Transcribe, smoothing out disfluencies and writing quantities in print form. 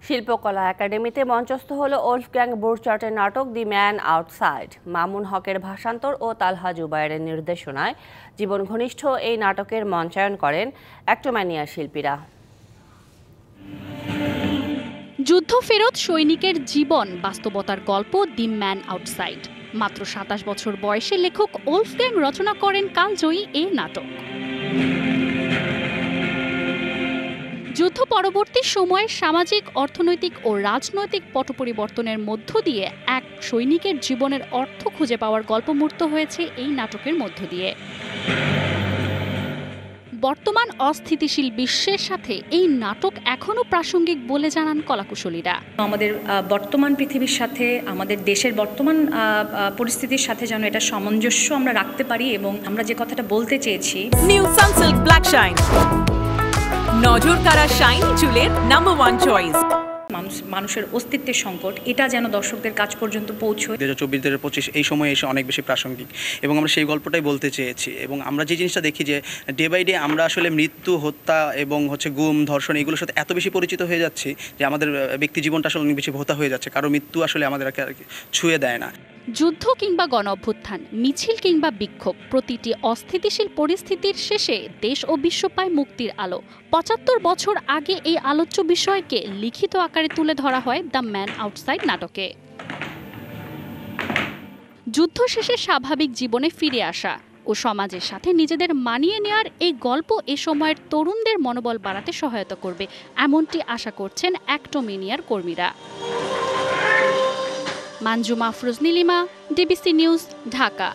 শিল্পকলা একাডেমিতে মঞ্চস্থ হলো ওলফগ্যাং বুরচার্টের নাটক দি ম্যান আউটসাইড। মামুন হকের ভাষান্তর ও তালহা জুবায়েরের নির্দেশনায় জীবন ঘনিষ্ঠ এই নাটকের মঞ্চায়ন করেন অ্যাক্টোম্যানিয়া শিল্পীরা। যুদ্ধফেরত সৈনিকের জীবন বাস্তবতার গল্প দি ম্যান আউটসাইড। মাত্র ২৭ বছর বয়সে লেখক ওলফগ্যাং রচনা করেন কালজয়ী এই নাটক। যুদ্ধ পরবর্তী সময়ে সামাজিক, অর্থনৈতিক ও রাজনৈতিক পট পরিবর্তনের মধ্য দিয়ে এক সৈনিকের জীবনের অর্থ খুঁজে পাওয়ার গল্প মূর্ত হয়েছে এই নাটকের মধ্য দিয়ে। বর্তমান অস্থিতিশীল বিশ্বের সাথে এই নাটক এখনো প্রাসঙ্গিক বলে জানান কলাকুশলীরা। আমাদের বর্তমান পৃথিবীর সাথে, আমাদের দেশের বর্তমান পরিস্থিতির সাথে যেন এটা সামঞ্জস্য আমরা রাখতে পারি এবং আমরা যে কথাটা বলতে চেয়েছি। নিউ সানসিল্ক ব্ল্যাক শাইন, নজর কাড়া শাইনি চুলের নাম্বার 1 চয়েস। মানুষের অস্তিত্বের সংকট, এটা যেন দর্শকদের কাছ পর্যন্ত পৌঁছয়। 2024-2025 এই সময়ে এসে অনেক বেশি প্রাসঙ্গিক এবং আমরা সেই গল্পটাই বলতে চেয়েছি। এবং আমরা যে জিনিসটা দেখি যে ডে বাই ডে আমরা আসলে মৃত্যু, হত্যা এবং গুম, ধর্ষণ এগুলোর সাথে এত বেশি পরিচিত হয়ে যাচ্ছি যে আমাদের ব্যক্তি জীবনটা আসলে অনেক বেশি ভোতা হয়ে যাচ্ছে। কারো মৃত্যু আসলে আমাদেরকে ছুঁয়ে দেয় না। যুদ্ধ কিংবা গণ অভ্যুত্থান, মিছিল কিংবা বিক্ষোভ, প্রতিটি অস্থিতিশীল পরিস্থিতির শেষে দেশ ও বিশ্ব পায় মুক্তির আলো। ৭৫ বছর আগে এই আলোচ্য বিষয়কে লিখিত আকারে তুলে ধরা হয় দ্য ম্যান আউটসাইড নাটকে। যুদ্ধ শেষে স্বাভাবিক জীবনে ফিরে আসা ও সমাজের সাথে নিজেদের মানিয়ে নেওয়ার এই গল্প এ সময়ের তরুণদের মনোবল বাড়াতে সহায়তা করবে, এমনটি আশা করছেন অ্যাক্টোম্যানিয়ার কর্মীরা। মানজু মাফরুজ নীলিমা, ডিবিসি নিউজ, ঢাকা।